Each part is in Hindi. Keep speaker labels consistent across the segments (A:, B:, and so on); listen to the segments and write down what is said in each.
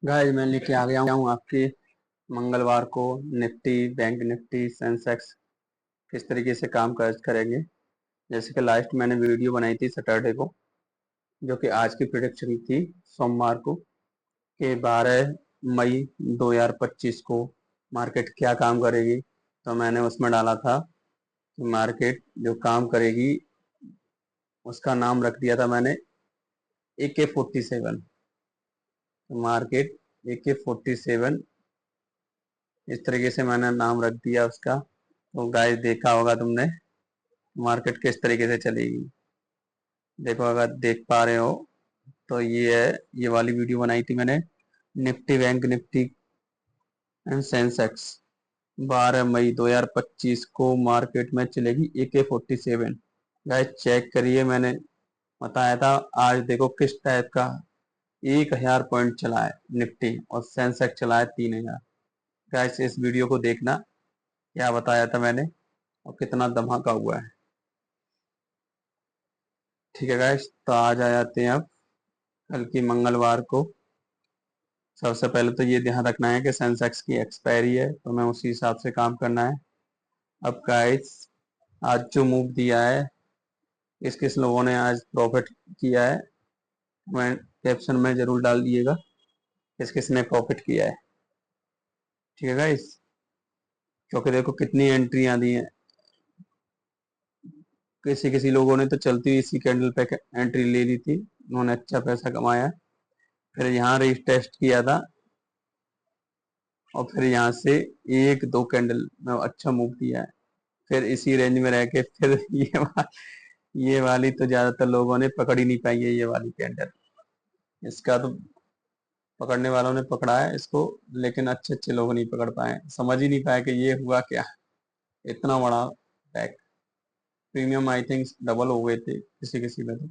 A: गाइस मैं लेके आ गया हूँ आपके मंगलवार को निफ्टी, बैंक निफ्टी, सेंसेक्स किस तरीके से काम करेंगे। जैसे कि लास्ट मैंने वीडियो बनाई थी सैटरडे को, जो कि आज की प्रिडिक्शन थी सोमवार को कि 12 मई 2025 को मार्केट क्या काम करेगी। तो मैंने उसमें डाला था कि मार्केट जो काम करेगी उसका नाम रख दिया था मैंने AK47। मार्केट AK47 इस तरीके से मैंने नाम रख दिया उसका। तो गाइस देखा होगा तुमने मार्केट किस तरीके से चलेगी। देखो अगर देख पा रहे हो तो ये है, ये वाली वीडियो बनाई थी मैंने Nifty, bank Nifty and Sensex. 12 मई 2025 को मार्केट में चलेगी AK47। गाइस चेक करिए, मैंने बताया था। आज देखो किस टाइप का 1000 पॉइंट चला है निफ्टी और सेंसेक्स चला है 3000। गाइस इस वीडियो को देखना, क्या बताया था मैंने और कितना धमाका हुआ है। ठीक है गाइस, तो आज आ जाते हैं अब कल की मंगलवार को। सबसे पहले तो ये ध्यान रखना है कि सेंसेक्स की एक्सपायरी है, तो मैं उसी हिसाब से काम करना है। अब गाइस आज जो मूव दिया है, किस किस लोगों ने आज प्रॉफिट किया है, मैं कैप्शन में जरूर डाल दिएगा किस किस ने प्रॉफिट किया है। ठीक है गाइस, क्योंकि देखो कितनी एंट्री दी है। किसी किसी लोगों ने तो चलती हुई इसी कैंडल पे एंट्री ले ली थी, उन्होंने अच्छा पैसा कमाया। फिर यहाँ रीटेस्ट किया था और फिर यहाँ से एक दो कैंडल में अच्छा मूव दिया है। फिर इसी रेंज में रह के फिर ये वाली तो ज्यादातर लोगों ने पकड़ ही नहीं पाई है, ये वाली कैंडल। इसका तो पकड़ने वालों ने पकड़ा है इसको, लेकिन अच्छे अच्छे लोग नहीं पकड़ पाए, समझ ही नहीं पाए कि ये हुआ क्या, इतना बड़ा back. Premium I think double हो गए थे किसी किसी में तो।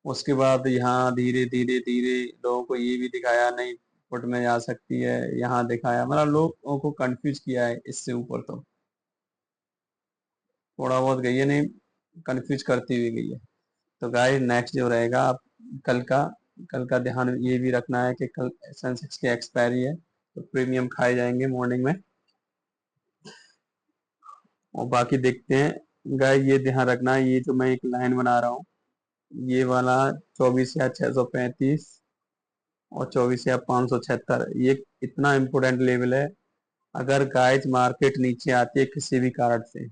A: उसके बाद यहाँ धीरे धीरे धीरे लोगों को ये भी दिखाया नहीं फुट में जा सकती है, यहाँ दिखाया, मतलब लोगों को कंफ्यूज किया है। इससे ऊपर तो थोड़ा बहुत गई है, नहीं कंफ्यूज करती हुई गई है। तो गाइस नेक्स्ट जो रहेगा आप कल का, कल का ध्यान ये भी रखना है कि कल सेंसेक्स की एक्सपायरी है, तो प्रीमियम खाए जाएंगे मॉर्निंग में। और बाकी देखते हैं गाइस, ये ध्यान रखना है, ये जो मैं एक लाइन बना रहा हूँ, ये वाला 24,635 और 24,576, ये इतना इम्पोर्टेंट लेवल है। अगर गाइस मार्केट नीचे आती है किसी भी कारण से,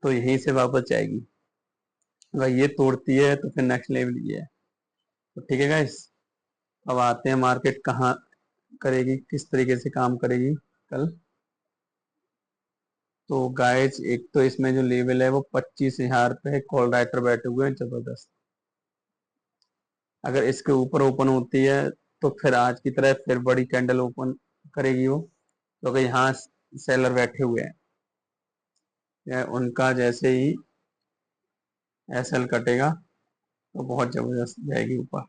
A: तो यहीं से वापस जाएगी। अगर ये तोड़ती है तो फिर नेक्स्ट लेवल ये है। तो ठीक है गाइस, अब आते हैं मार्केट कहाँ करेगी, किस तरीके से काम करेगी कल। तो गाइस एक तो इसमें जो लेवल है वो 25,000 पे कॉल राइटर बैठे हुए हैं जबरदस्त। अगर इसके ऊपर ओपन होती है तो फिर आज की तरह फिर बड़ी कैंडल ओपन करेगी वो, क्योंकि यहाँ सेलर बैठे हुए हैं। उनका जैसे ही एसएल कटेगा तो बहुत जबरदस्त जाएगी ऊपर।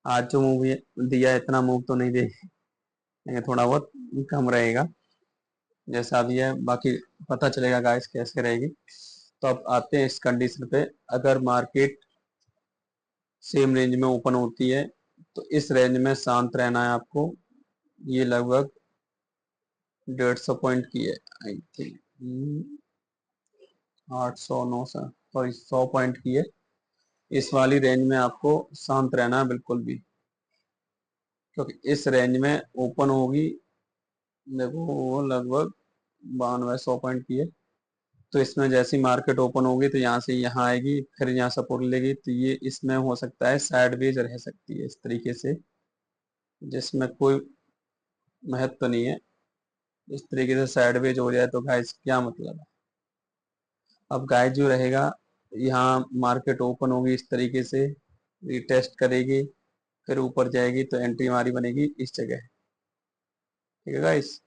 A: आज जो मूव दिया है इतना मूव तो नहीं देगी, थोड़ा बहुत कम रहेगा जैसा भी है, बाकी पता चलेगा गाइस कैसे रहेगी। तो अब आते हैं इस कंडीशन पे, अगर मार्केट सेम रेंज में ओपन होती है तो इस रेंज में शांत रहना है आपको। ये लगभग 150 पॉइंट की है आई थिंक, 800 900 सॉरी 100 पॉइंट की है। इस वाली रेंज में आपको शांत रहना है बिल्कुल भी, क्योंकि इस रेंज में ओपन होगी। देखो वो लगभग 9200 पॉइंट की है। तो इसमें जैसी मार्केट ओपन होगी तो यहाँ से यहाँ आएगी, फिर यहाँ सपोर्ट लेगी, तो ये इसमें हो सकता है साइडवेज रह सकती है इस तरीके से, जिसमें कोई महत्व तो नहीं है। इस तरीके से साइडवेज हो जाए तो गाइस क्या मतलब है। अब गाइस जो रहेगा, यहाँ मार्केट ओपन होगी इस तरीके से, रिटेस्ट करेगी, फिर ऊपर जाएगी तो एंट्री हमारी बनेगी इस जगह। ठीक है गाइस,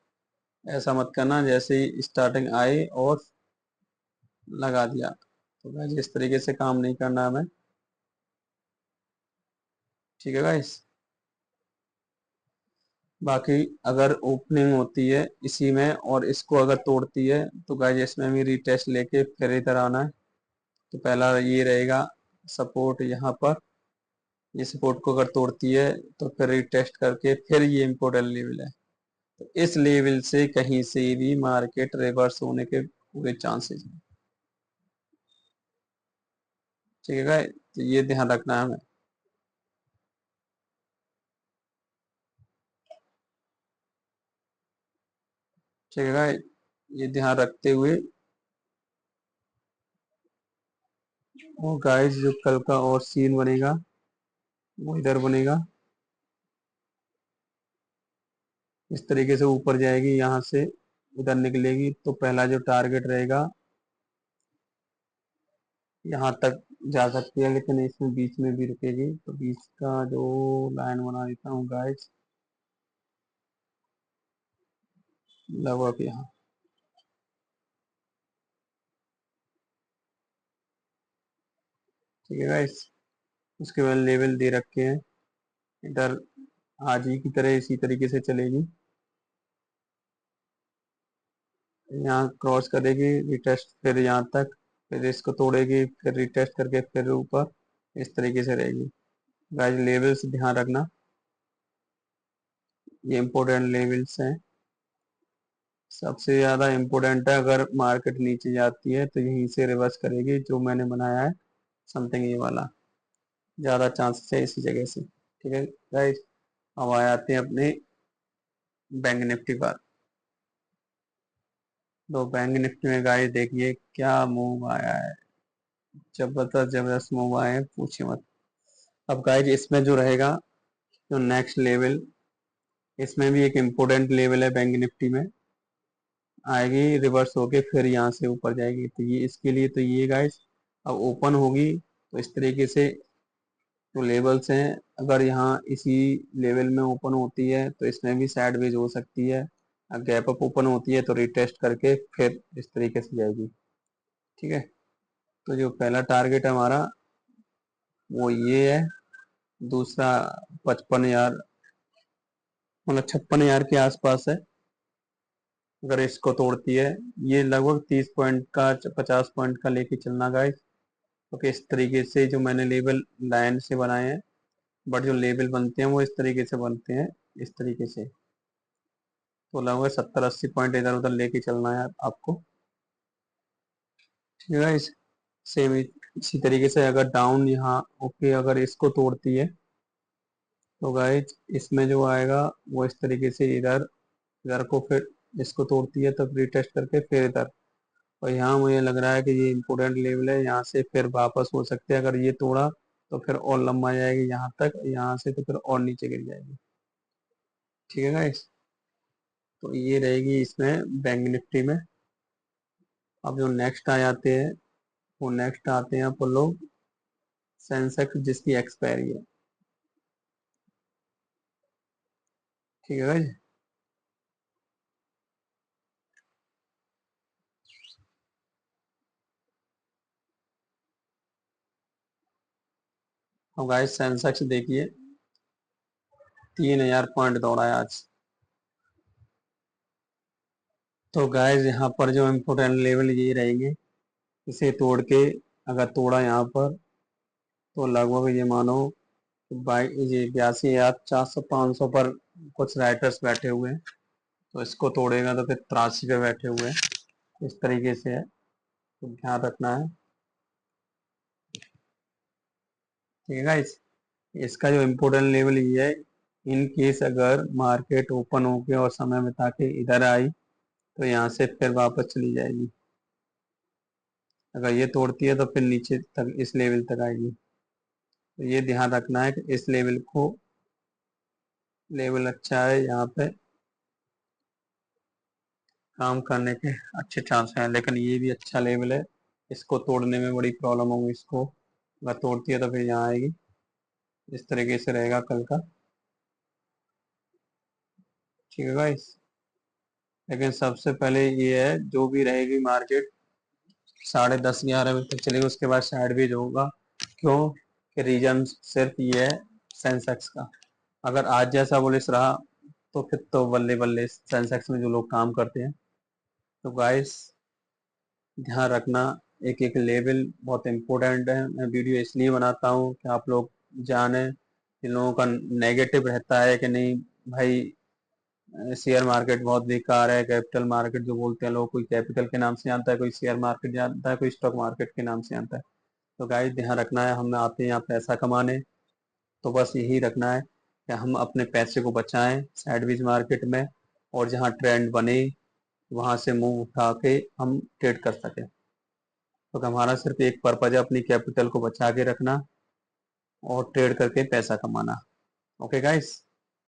A: ऐसा मत करना जैसे ही स्टार्टिंग आए और लगा दिया। तो गाइस इस तरीके से काम नहीं करना हमें। ठीक है गाइस, बाकी अगर ओपनिंग होती है इसी में और इसको अगर तोड़ती है तो गाइस इसमें भी रीटेस्ट लेके फिर इधर आना है। तो पहला ये रहेगा सपोर्ट यहाँ पर, ये सपोर्ट को अगर तोड़ती है तो फिर रिटेस्ट करके फिर ये इम्पोर्टेंट लेवल है, तो इस लेवल से कहीं से भी मार्केट रिवर्स होने के पूरे चांसेस हैं। ठीक है गाइस, तो ये ध्यान रखना है हमें। ठीक है गाइस, ये ध्यान रखते हुए वो गाइस जो कल का और सीन बनेगा वो इधर बनेगा, इस तरीके से ऊपर जाएगी, यहाँ से उधर निकलेगी, तो पहला जो टारगेट रहेगा यहाँ तक जा सकती है, लेकिन इसमें बीच में भी रुकेगी, तो बीच का जो लाइन बना देता हूँ गाइस लगभग यहाँ। ठीक है गाइस, उसके बाद लेवल दे रखे हैं इधर, आज ही की तरह इसी तरीके से चलेगी, यहाँ क्रॉस करेगी, रिटेस्ट फिर यहाँ तक, फिर इसको तोड़ेगी, फिर रिटेस्ट करके फिर ऊपर, इस तरीके से रहेगी। गाइस लेवल्स ध्यान रखना, ये इम्पोर्टेंट लेवल्स हैं, सबसे ज्यादा इम्पोर्टेंट है। अगर मार्केट नीचे जाती है तो यहीं से रिवर्स करेगी, जो मैंने बनाया है समथिंग ये वाला, ज्यादा चांसेस है इसी जगह से। ठीक है गाइस, अब आते हैं अपने बैंक निफ्टी पर। तो बैंक निफ्टी में गाइस देखिए क्या मूव आया है, जबरदस्त जबरदस्त मूव आए हैं, पूछिए मत। अब गाइस इसमें जो रहेगा, जो नेक्स्ट लेवल, इसमें भी एक इम्पोर्टेंट लेवल है बैंक निफ्टी में, आएगी रिवर्स होके फिर यहाँ से ऊपर जाएगी, तो ये इसके लिए तो ये गाइस अब ओपन होगी, तो इस तरीके से जो लेवल्स हैं, अगर यहाँ इसी लेवल में ओपन होती है तो इसमें भी साइडवेज हो सकती है, गैप अप ओपन होती है तो रिटेस्ट करके फिर इस तरीके से जाएगी। ठीक है, तो जो पहला टारगेट है हमारा वो ये है, दूसरा 55,000 मतलब 56,000 के आसपास है, अगर इसको तोड़ती है, ये लगभग 30 पॉइंट का 50 पॉइंट का लेके चलना गाइस, क्योंकि इस तरीके से जो मैंने लेवल लाइन से बनाए हैं, बट जो लेवल बनते हैं वो इस तरीके से बनते हैं, इस तरीके से, तो लगभग 70-80 पॉइंट इधर उधर लेके चलना है आपको। ठीक है गाइस, सेम इसी तरीके से अगर डाउन यहाँ ओके अगर इसको तोड़ती है तो गाइस इसमें जो आएगा वो इस तरीके से इधर, इधर को फिर इसको तोड़ती है तो रिटेस्ट करके फिर इधर, और यहाँ मुझे लग रहा है कि ये इम्पोर्टेंट लेवल है, यहाँ से फिर वापस हो सकते हैं, अगर ये तोड़ा तो फिर और लंबा जाएगी यहाँ तक, यहाँ से तो फिर और नीचे गिर जाएगी। ठीक है गाइस, तो ये रहेगी इसमें बैंक निफ्टी में। अब जो नेक्स्ट आ जाते हैं, वो नेक्स्ट आते हैं अपन लोग सेंसेक्स जिसकी एक्सपायरी है। ठीक है गाइस, अब गाइस सेंसेक्स देखिए 3,000 पॉइंट दौड़ा है आज। तो गाइस यहाँ पर जो इम्पोर्टेंट लेवल ये रहेंगे, इसे तोड़ के अगर तोड़ा यहाँ पर तो लगभग ये मानो बाई ये 82,400-500 पर कुछ राइटर्स बैठे हुए हैं, तो इसको तोड़ेगा तो फिर 83 पे बैठे हुए हैं, इस तरीके से है, तो ध्यान रखना है। ठीक है गाइस, इसका जो इम्पोर्टेंट लेवल ये है, इन केस अगर मार्केट ओपन होके और समय बिता के इधर आई तो यहाँ से फिर वापस चली जाएगी, अगर ये तोड़ती है तो फिर नीचे तक इस लेवल तक आएगी, तो ये ध्यान रखना है कि इस लेवल को, लेवल अच्छा है यहाँ पे काम करने के अच्छे चांस हैं, लेकिन ये भी अच्छा लेवल है, इसको तोड़ने में बड़ी प्रॉब्लम होगी, इसको अगर तोड़ती है तो फिर यहाँ आएगी, इस तरीके से रहेगा कल का। ठीक है गाइस, लेकिन सबसे पहले ये है जो भी रहेगी मार्केट 10:30-11 बजे तक चलेगी, उसके बाद साइडवेज होगा। क्यों कि रीजन सिर्फ ये है सेंसेक्स का, अगर आज जैसा बुलिश रहा तो फिर तो बल्ले बल्ले सेंसेक्स में जो लोग काम करते हैं। तो गाइस ध्यान रखना, एक एक लेवल बहुत इंपॉर्टेंट है, मैं वीडियो इसलिए बनाता हूँ कि आप लोग जाने जिन लोगों का नेगेटिव रहता है कि नहीं भाई शेयर मार्केट बहुत बेकार है, कैपिटल मार्केट जो बोलते हैं लोग, कोई कैपिटल के नाम से जानता है, कोई शेयर मार्केट जानता है, कोई स्टॉक मार्केट के नाम से जानता है। तो गाइस ध्यान रखना है, हम आते हैं यहाँ पैसा कमाने, तो बस यही रखना है कि हम अपने पैसे को बचाएं साइडवेज मार्केट में, और जहाँ ट्रेंड बने वहां से मुंह उठा के हम ट्रेड कर सकें। तो हमारा सिर्फ एक पर्पज है, अपनी कैपिटल को बचा के रखना और ट्रेड करके पैसा कमाना। Okay guys.